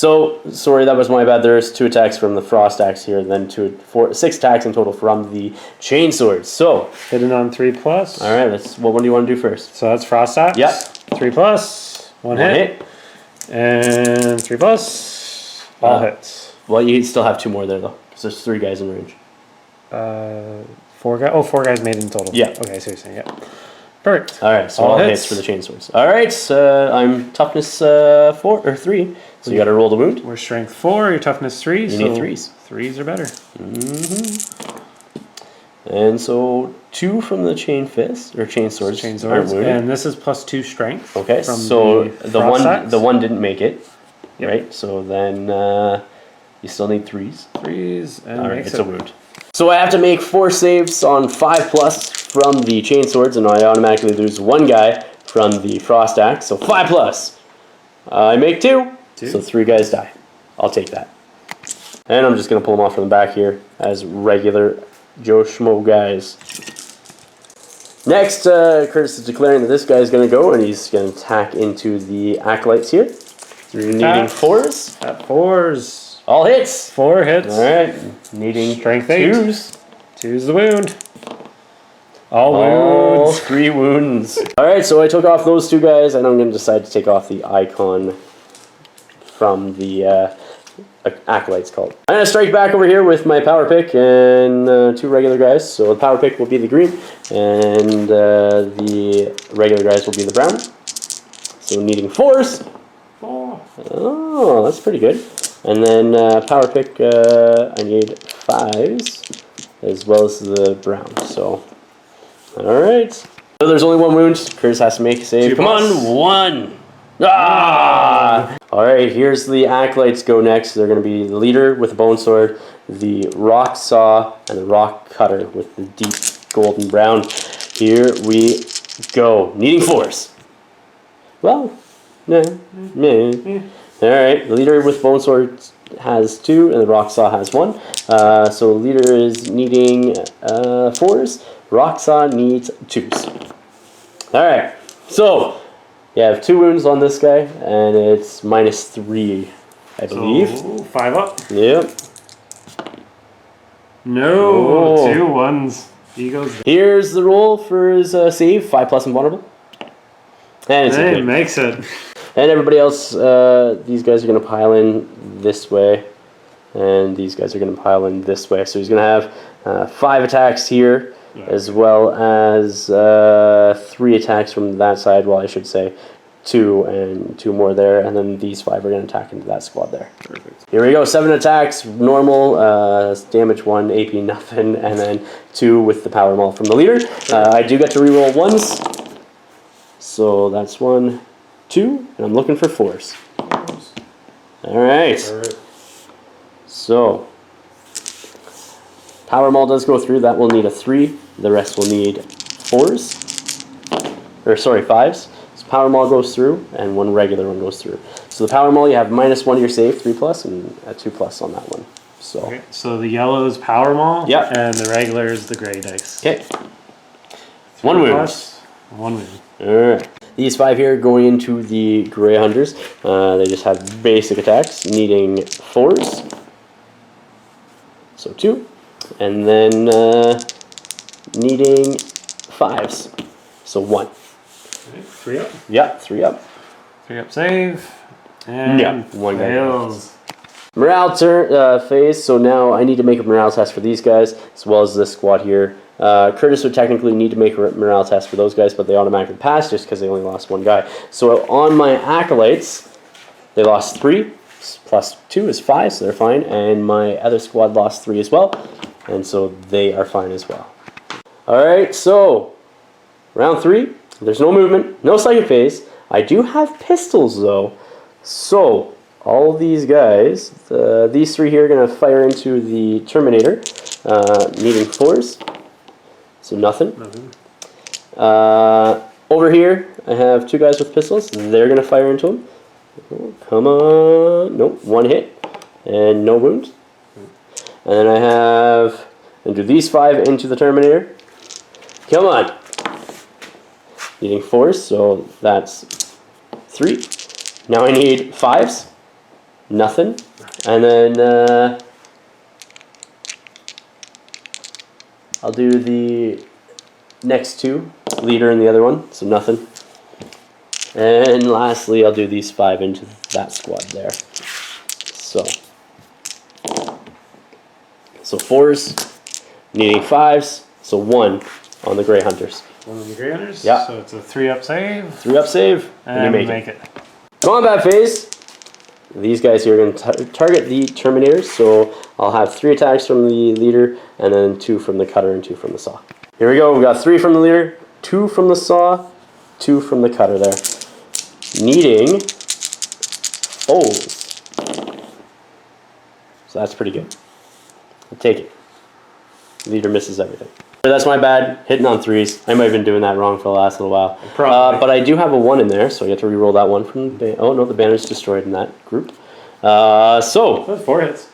So sorry, that was my bad. There's 2 attacks from the frost axe here, then 6 attacks in total from the chainswords. So hitting on 3+. All right. What one do you want to do first? So that's frost axe. Yep. 3+. One hit. And 3+. All hits. Well, you still have 2 more there though, because there's 3 guys in range. 4 guys. Oh, 4 guys made in total. Yeah. Okay, so you're saying yeah. Perfect. All right, so all hits for the chainswords. All right, I'm toughness 4 or 3, so you got to roll the wound. We're strength 4. Your toughness 3. You need 3s. 3s are better. And so 2 from the chain fist or chainswords. And this is +2 strength. Okay, from so the one didn't make it, yep. right? So then you still need 3s. 3s, and all right, it's a wound. So I have to make 4 saves on 5+ from the chainswords, and I automatically lose 1 guy from the frost axe. So 5+. I make 2, so 3 guys die. I'll take that. And I'm just gonna pull them off from the back here as regular Joe Schmo guys. Next, Kurtis is declaring that this guy is gonna go, and he's gonna attack into the acolytes here. Needing 4s. At 4s. All hits. 4 hits. All right. Needing strength 2s. 2's the wound. All wounds. 3 wounds. All right, so I took off those 2 guys, and I'm going to decide to take off the icon from the acolytes cult. I'm going to strike back over here with my power pick and 2 regular guys. So the power pick will be the green, and the regular guys will be the brown. So needing 4s. 4. Oh, that's pretty good. And then power pick, I need 5s as well as the brown. So, all right. So there's only 1 wound. Kurtis has to make a save. Come on, 1. Ah! All right. Here's the acolytes go next. They're going to be the leader with the bone sword, the rock saw, and the rock cutter with the deep golden brown. Here we go. Needing 4s. Well, no. All right, the leader with bone sword has 2, and the rock saw has 1. So the leader is needing 4s. Rock saw needs 2s. All right, so you have 2 wounds on this guy, and it's -3, I believe. So 5 up. Yep. No, 2 1s. He goes. Here's the roll for his save: 5+ and vulnerable. And it's it makes it. And everybody else, these guys are going to pile in this way, and these guys are going to pile in this way. So he's going to have 5 attacks here, as well as 3 attacks from that side, well, I should say 2 and 2 more there, and then these 5 are going to attack into that squad there. Perfect. Here we go, 7 attacks, normal, damage 1, AP nothing, and then 2 with the power maul from the leader. I do get to reroll 1s, so that's 1, 2, and I'm looking for 4s. All right. So power maul does go through. That will need a 3. The rest will need 4s. Or sorry, 5s. So power maul goes through, and 1 regular one goes through. So the power maul, you have -1 to your save, 3+, and a 2+ on that one. So. Okay. So the yellow is power maul. Yep. And the regular is the gray dice. Okay. 1 wound. 1 wound. All right. These 5 here going into the Grey Hunters. They just have basic attacks, needing 4s. So 2. And then needing 5s. So 1. Okay, 3 up. Yeah, 3 up. 3-up save. And Yeah, one guy fails. Morale phase, so now I need to make a morale test for these guys, as well as this squad here. Kurtis would technically need to make a morale test for those guys, but they automatically pass just because they only lost one guy. So on my acolytes, they lost 3, plus 2 is 5, so they're fine. And my other squad lost 3 as well, and so they are fine as well. Alright, so round 3, there's no movement, no second phase. I do have pistols though, so all these guys, these 3 here are going to fire into the Terminator, needing 4s, so nothing. Over here, I have 2 guys with pistols, they're going to fire into him. Oh, come on, nope, 1 hit, and no wounds. And then I have, and do these 5 into the Terminator. Come on. Needing 4s, so that's 3. Now I need 5s. Nothing. And then I'll do the next 2, leader in the other one, so nothing. And lastly, I'll do these 5 into that squad there. So 4s, needing 5s, so 1 on the Grey Hunters. 1 on the Grey Hunters? Yeah. So it's a 3-up save. 3-up save, And you make it. Combat phase. These guys here are going to target the Terminators, so I'll have 3 attacks from the leader, and then 2 from the cutter and 2 from the saw. Here we go, we got 3 from the leader, 2 from the saw, 2 from the cutter there. Needing O's. So that's pretty good. I'll take it. Leader misses everything. That's my bad, hitting on 3s. I might have been doing that wrong for the last little while. But I do have a 1 in there, so I get to re-roll that 1 from the... Oh no, the banner's destroyed in that group. So... That's 4 hits.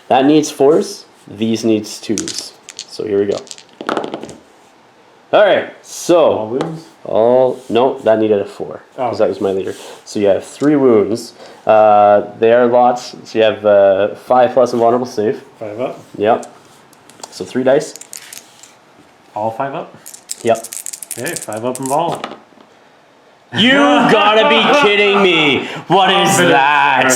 That needs 4s, these needs 2s. So here we go. Alright, so... All wounds? No, that needed a 4, because okay. that was my leader. So you have 3 wounds. They are lots, so you have 5 plus invulnerable save. 5 up. Yep. So 3 dice. All 5 up? Yep. Okay, 5 up and ball. You gotta be kidding me! What is that?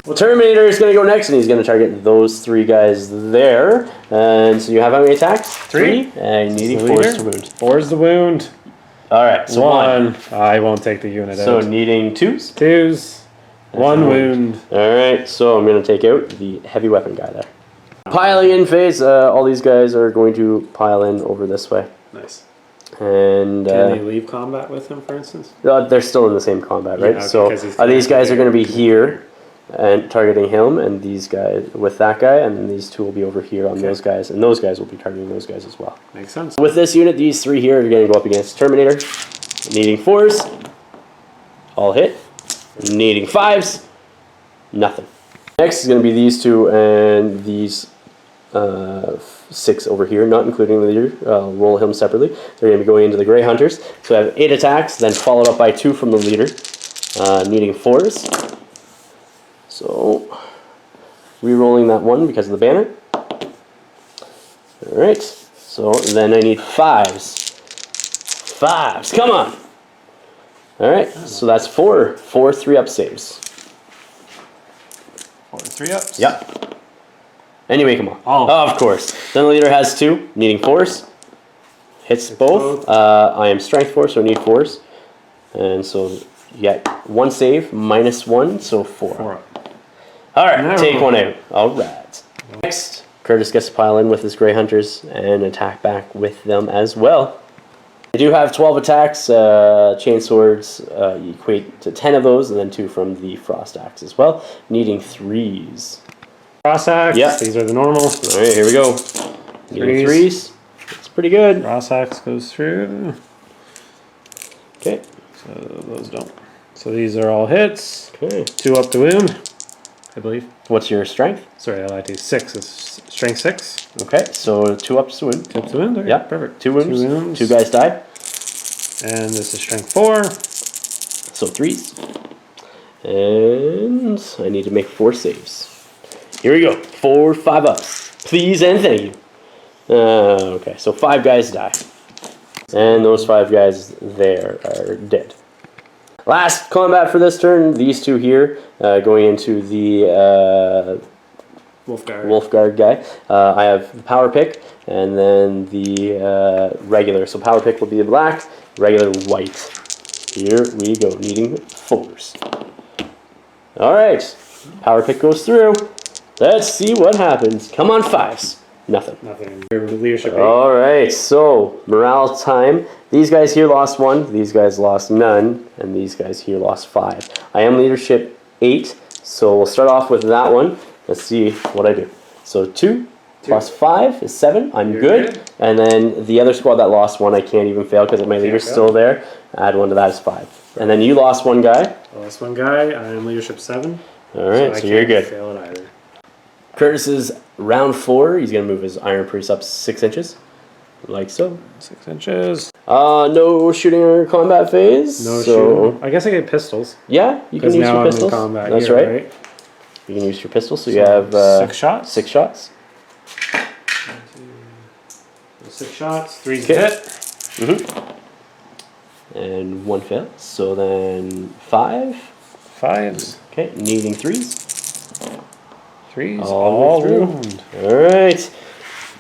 Well, Terminator is gonna go next, and he's gonna target those 3 guys there. And so you have how many attacks? 3. And needing 4s to wound. 4's the wound. Alright, so 1. I won't take the unit out. So needing 2s? 2s. 1 wound. Alright, so I'm gonna take out the heavy weapon guy there. Piling in phase, all these guys are going to pile in over this way. Nice. And can they leave combat with him, for instance? they're still in the same combat, right? Yeah, so these guys are going to be here and targeting him, and these guys with that guy, and then these 2 will be over here on those guys, and those guys will be targeting those guys as well. Makes sense. With this unit, these 3 here are going to go up against Terminator, needing 4s, all hit, needing 5s, nothing. Next is going to be these 2 and these 6 over here, not including the leader. I'll roll him separately. They're going to be going into the Grey Hunters. So I have 8 attacks, then followed up by 2 from the leader, needing 4s. So, re-rolling that 1 because of the banner. Alright, so then I need 5s. 5s, come on! Alright, so that's 4 3-up saves. 4 3-ups? Yep. And you make them all. Oh. Of course. Then the leader has 2, needing 4s. Hits both. I am strength 4, so I need 4s. And so you get 1 save, minus 1, so 4. 4 up. Alright, take 1 out. Alright. Next, Kurtis gets to pile in with his Grey Hunters and attack back with them as well. I do have 12 attacks. Chain swords equate to 10 of those, and then 2 from the frost axe as well, needing 3s. Cross axe. Yep. These are the normal. Alright, here we go. Needing 3s. It's pretty good. Cross axe goes through. Okay. So those don't. So these are all hits. Okay. 2 up to wound, I believe. What's your strength? Sorry, I lied to you. 6 is strength 6. Okay, so 2 ups to wound. 2 up to wound. Okay, Yeah, perfect. 2 wounds. 2 wounds. 2 guys die. And this is strength 4. So 3s. And I need to make 4 saves. Here we go. 4 5-ups. Please and thank you. Okay, so 5 guys die. And those 5 guys there are dead. Last combat for this turn, these two here, going into the Wolfguard guy. I have the power pick, and then the regular. So power pick will be the black, regular white. Here we go, needing 4s. Alright, power pick goes through. Let's see what happens. Come on, 5s. Nothing. Leadership 8. Alright, so morale time. These guys here lost 1, these guys lost none, and these guys here lost 5. I am leadership 8, so we'll start off with that one. Let's see what I do. So 2 plus 5 is 7. I'm good. And then the other squad that lost 1, I can't even fail because my leader's still there. Add 1 to that is 5. And then you lost 1 guy. I lost 1 guy. I am leadership 7. Alright, so you're good. Fail it either. Curtis is round 4. He's going to move his iron priest up 6 inches. Like so. 6 inches. No shooting or combat phase. No shooting. I guess I get pistols. Yeah, you can use your pistols. Combat That's here, right. You can use your pistols. So you have 6 shots. 6 shots. 6 shots. 3's hit. And 1 fail. So then 5. 5s. Okay, needing 3s. 3s. All through. Alright.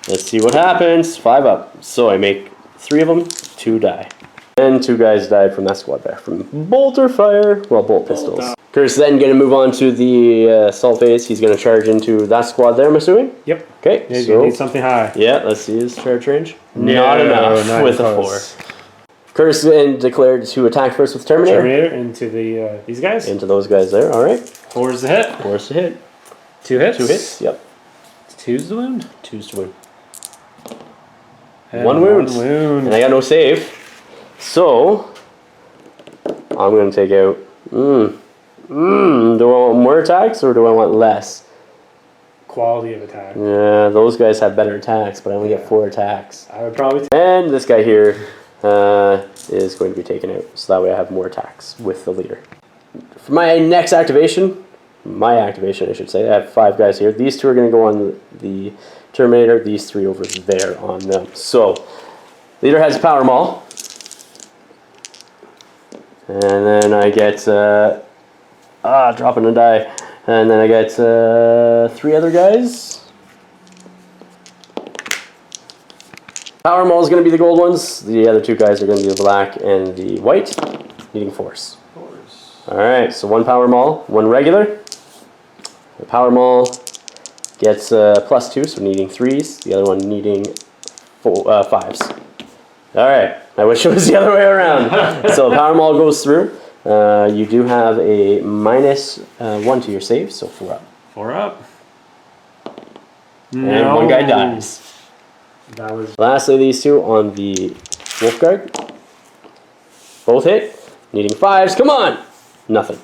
Let's see what happens. 5 up. So I make 3 of them. 2 die. And 2 guys died from that squad there. From bolt or fire. Well, bolt pistols. Curtis then going to move on to the assault phase. He's going to charge into that squad there, I'm assuming? Yep. Okay. Yeah, so you need something high. Yeah, let's see his charge range. No, not enough not with close. a 4. Curtis then declared to attack first with Terminator. Terminator into the these guys. Into those guys there. All right. 4's the hit. 4's to hit. 2 hits. 2 hits. Yep. 2's the wound. 2's to wound. And 1 wound. 1 wound. And I got no save. So I'm going to take out. Do I want more attacks or do I want less? Quality of attack. Yeah, those guys have better attacks, but I only get 4 attacks. I would probably. And this guy here is going to be taken out, so that way I have more attacks with the leader. For my next activation, I should say, I have 5 guys here. These 2 are going to go on the Terminator, these 3 over there on them. So, leader has Power Maul. And then I get, dropping a die. And then I get 3 other guys. Power Maul is going to be the gold ones. The other 2 guys are going to be the black and the white, needing 4s. Alright, so 1 Power Maul, 1 regular. The Power Maul gets +2, so needing 3s. The other one needing 5s. Alright, I wish it was the other way around. So Power Maul goes through. You do have a -1 to your save, so 4 up. 4 up. And 1 guy dies. That was. Lastly, these 2 on the Wolfguard. Both hit, needing 5s. Come on! Nothing.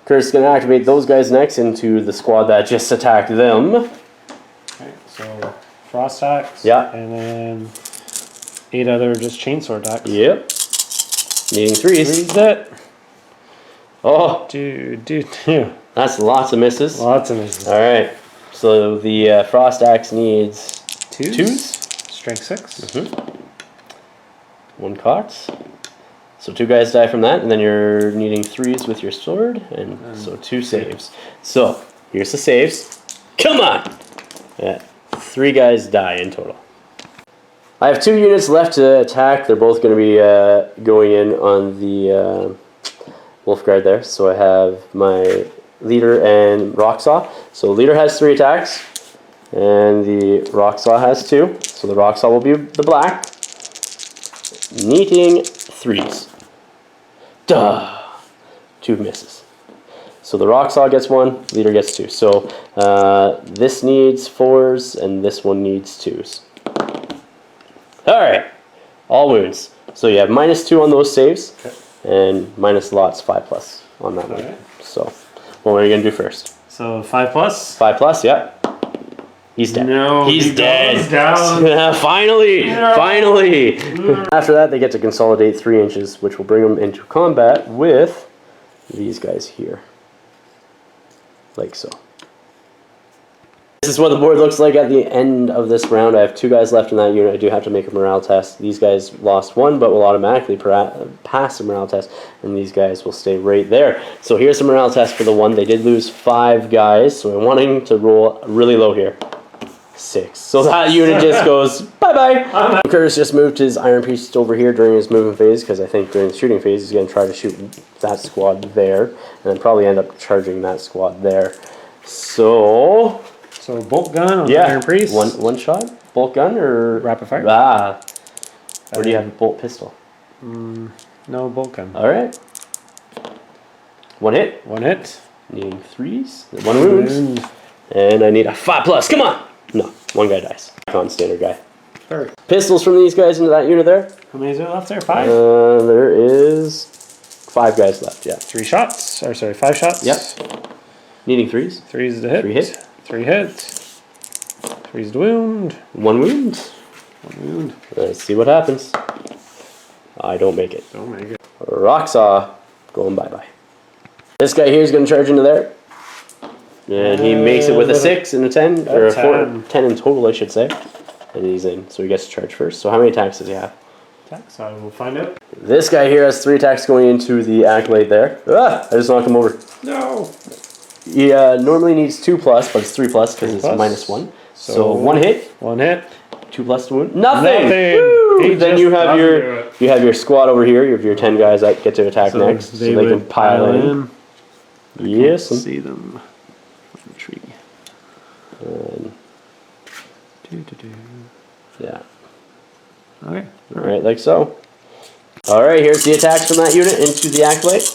Curtis is going to activate those guys next into the squad that just attacked them. Okay, so frost attacks. Yeah. And then 8 other just chainsaw attacks. Yep. Needing 3s. 3's it. Oh, Dude. that's lots of misses. Lots of misses. Alright, so the frost axe needs 2s. Strength 6. 1 cox. So 2 guys die from that, and then you're needing 3s with your sword, and so 2 saves. So here's the saves. Come on! Yeah, 3 guys die in total. I have 2 units left to attack. They're both going to be going in on the Wolfguard there. So I have my leader and Rocksaw. So leader has 3 attacks, and the Rocksaw has 2. So the Rocksaw will be the black, needing 3s. Duh! 2 misses. So the Rocksaw gets 1, leader gets 2. So this needs 4s, and this one needs 2s. Alright, all wounds. So you have -2 on those saves, and minus lots 5+ on that one. So, what are you going to do first? So 5+? 5+, yeah. He's dead. No, he's dead. Goes down. Finally! No. Finally! After that, they get to consolidate 3 inches, which will bring them into combat with these guys here. Like so. This is what the board looks like at the end of this round. I have 2 guys left in that unit. I do have to make a morale test. These guys lost 1, but will automatically pass the morale test, and these guys will stay right there. So here's the morale test for the 1. They did lose 5 guys, so I'm wanting to roll really low here. 6. So that unit just goes bye-bye. Kurtis just moved his Iron Priest over here during his movement phase, because I think during the shooting phase he's going to try to shoot that squad there, and then probably end up charging that squad there. So bolt gun on the Iron Priest. One shot? Bolt gun or rapid fire? Or do you have a bolt pistol? No, bolt gun. Alright. 1 hit. 1 hit. Needing 3s. 1 wound. And I need a 5+. Come on! No, 1 guy dies. Non-standard guy. Sorry. Pistols from these guys into that unit there. How many is there left there? 5? There is 5 guys left, yeah. 3 shots. Or sorry, 5 shots. Yep. Needing 3s. 3 is the hit. 3 hit. 3 hits. 3 is the wound. 1 wound. 1 wound. Let's see what happens. I don't make it. Don't make it. Rocksaw going bye-bye. This guy here is going to charge into there. And he makes it with a 6 and a 10. Or a 4, 10 in total, I should say. And he's in. So he gets to charge first. So how many attacks does he have? Attacks? I will find out. This guy here has 3 attacks going into the Acolyte there. I just knocked him over. No! He normally needs 2+, but it's 3+ because it's -1. So 1 hit. 1 hit. 2+ to wound. Nothing! Woo! Then you have your squad over here. You have your 10 guys that get to attack next. So they can pile in. Yes. See them. Tree. Yeah. Okay. Alright, like so. Alright, here's the attacks from that unit into the Acolyte.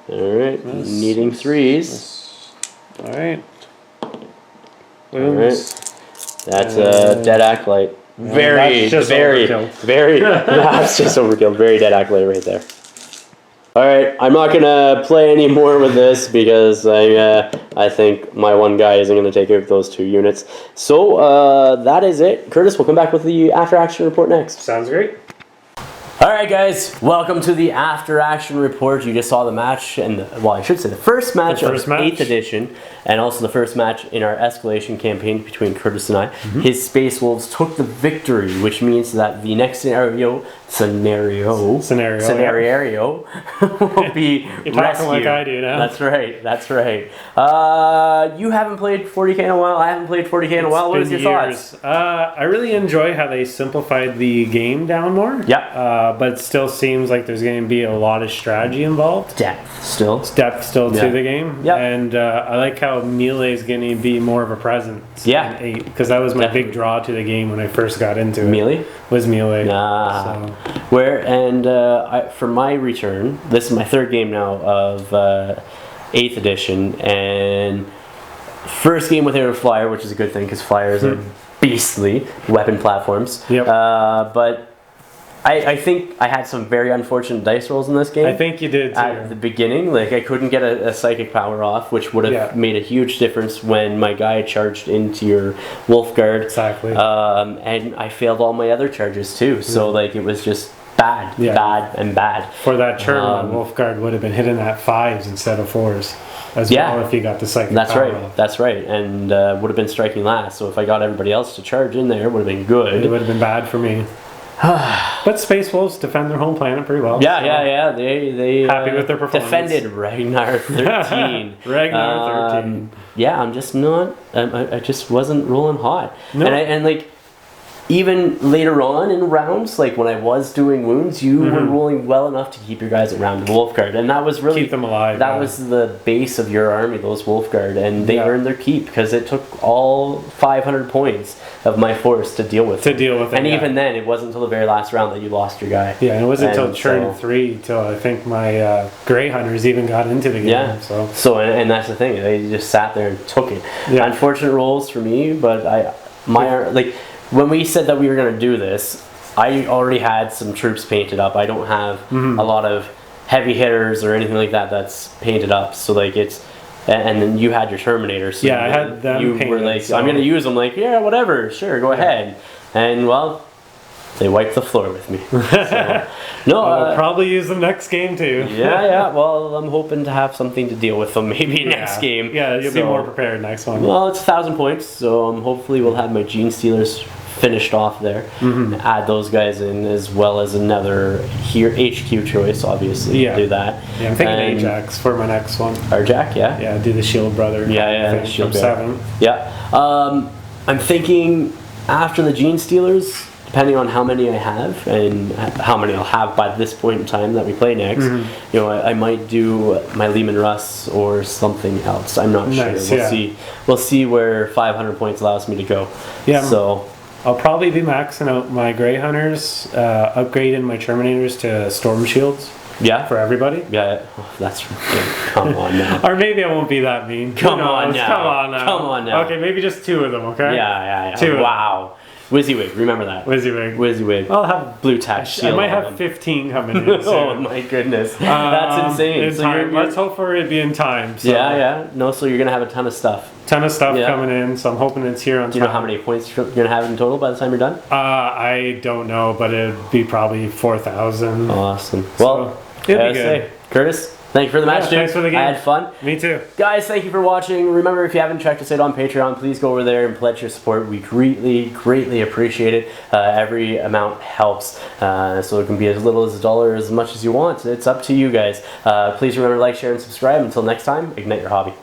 Alright, needing 3s. Alright. Alright. That's a dead Acolyte. Very, that's just overkill. Very dead Acolyte right there. Alright, I'm not going to play any more with this because I think my 1 guy isn't going to take out those 2 units. So, that is it. Kurtis, we'll come back with the after action report next. Sounds great. Alright guys, welcome to the after action report. You just saw the match, and well, I should say the first match of 8th edition, and also the first match in our escalation campaign between Kurtis and I. His Space Wolves took the victory, which means that the next scenario will be You're talking rescue. like I do now. That's right. You haven't played 40k in a while. I haven't played 40k in a while. What is your thoughts? I really enjoy how they simplified the game down more. Yeah. But it still seems like there's going to be a lot of strategy involved. Depth still To the game. Yeah. And I like how melee is going to be more of a presence. Yeah. In 8, because that was my big draw to the game when I first got into it. Melee? Was melee. So. For my return, this is my 3rd game now of 8th edition, and first game with a flyer, which is a good thing because flyers are beastly weapon platforms. Yep. But I think I had some very unfortunate dice rolls in this game. I think you did too. At the beginning, like I couldn't get a psychic power off, which would have made a huge difference when my guy charged into your Wolf Guard. Exactly. And I failed all my other charges too, so like it was just bad. For that turn, Wolf Guard would have been hitting at 5s instead of 4s. As well, if you got the psychic power off. That's right, and would have been striking last. So if I got everybody else to charge in there, it would have been good. It would have been bad for me. But Space Wolves defend their home planet pretty well. Yeah. They happy with their performance. Defended Ragnar 13. Ragnar 13. Yeah, I'm just not. I just wasn't rolling hot. No. And like even later on in rounds, like when I was doing wounds, you were rolling well enough to keep your guys around the Wolf Guard, and that was really keep them alive. That was the base of your army, those Wolf Guard, and they earned their keep because it took all 500 points of my force to deal with. And even then, it wasn't until the very last round that you lost your guy. Yeah, and it wasn't until turn 3 till I think my Grey Hunters even got into the game. Yeah. So and that's the thing; they just sat there and took it. Yeah. Unfortunate rolls for me, but when we said that we were going to do this, I already had some troops painted up. I don't have a lot of heavy hitters or anything like that that's painted up. So like it's, and then you had your Terminators. So I had them You painted, were like, I'm going to use them. Like, yeah, whatever, sure, go ahead. And well, They wiped the floor with me. So, no, I'll probably use them next game too. yeah. Well, I'm hoping to have something to deal with them maybe next game. Yeah, you'll be more prepared next one. Well, it's 1,000 points, so hopefully we'll have my Genestealers finished off there. Add those guys in, as well as another here HQ choice, obviously. Yeah. Do that. Yeah, I'm thinking Ajax for my next one. Arjac, yeah? Yeah, do the Shield Brother. Yeah, Shield from Brother. 7. Yeah. I'm thinking after the Genestealers, depending on how many I have and how many I'll have by this point in time that we play next, you know, I might do my Lehman Russ or something else. I'm not sure. We'll see. We'll see where 500 points allows me to go. Yeah. So I'll probably be maxing out my Grey Hunters, upgrading my Terminators to Storm Shields. Yeah. For everybody. Yeah. Oh, that's come on now. Or maybe I won't be that mean. Come on now. Come on now. Okay, maybe just 2 of them. Okay. Yeah. 2. Wow. WYSIWYG, remember that. WYSIWYG. I'll have blue tack shield. I might have 15 coming in. Oh my goodness, that's insane. So let's hope for it to be in time. So. Yeah. No, so you're gonna have a ton of stuff. Coming in, so I'm hoping it's here on time. Do you know how many points you're gonna have in total by the time you're done? I don't know, but it'd be probably 4,000. Awesome. Well, it'd be good. Curtis, thank you for the match, dude. Thanks for the game. I had fun. Me too. Guys, thank you for watching. Remember, if you haven't checked us out on Patreon, please go over there and pledge your support. We greatly appreciate it. Every amount helps. So it can be as little as $1 or as much as you want. It's up to you guys. Please remember to like, share, and subscribe. Until next time, ignite your hobby.